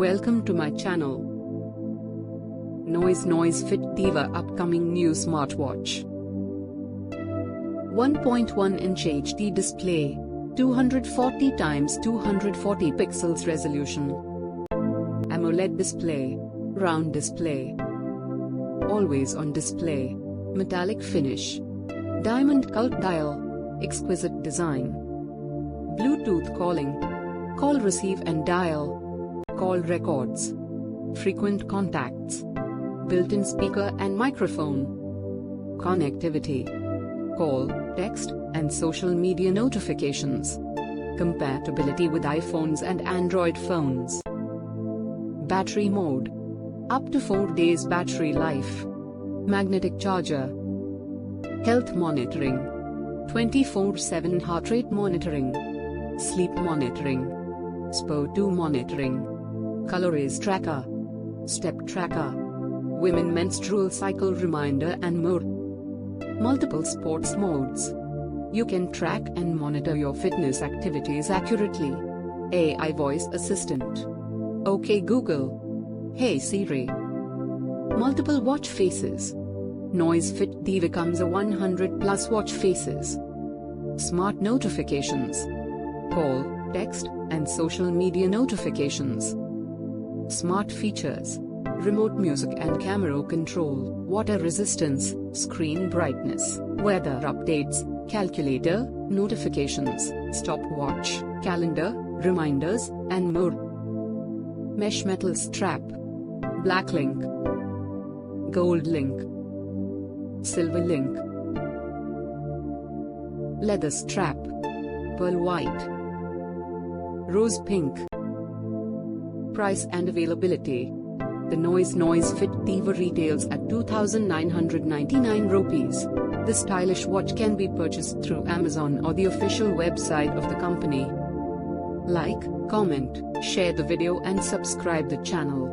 Welcome to my channel. Noise NoiseFit Diva Upcoming new Smartwatch. 1.1-inch HD display, 240x240 pixels resolution. Amoled display, round display. Always on display, metallic finish. Diamond cut dial, exquisite design. Bluetooth calling, call receive and dial. Call records. Frequent contacts. Built-in speaker and microphone. Connectivity. Call, text, and social media notifications. Compatibility with iPhones and Android phones. Battery mode. Up to 4 days battery life. Magnetic charger. Health monitoring. 24/7 heart rate monitoring. Sleep monitoring. SPO2 monitoring. Calories tracker. Step tracker. Women menstrual cycle reminder and more. Multiple sports modes. You can track and monitor your fitness activities accurately. AI voice assistant. OK Google. Hey Siri. Multiple watch faces. NoiseFit Diva comes a 100+ watch faces. Smart notifications. Call, text, and social media notifications. Smart features. Remote music and camera control, water resistance, screen brightness, weather updates, calculator, notifications, stopwatch, calendar, reminders, and more. Mesh metal strap. Black link. Gold link. Silver link. Leather strap. Pearl white. Rose pink. Price and availability. The Noise NoiseFit Diva retails at 2,999 rupees. The stylish watch can be purchased through Amazon or the official website of the company. Like, comment, share the video and subscribe the channel.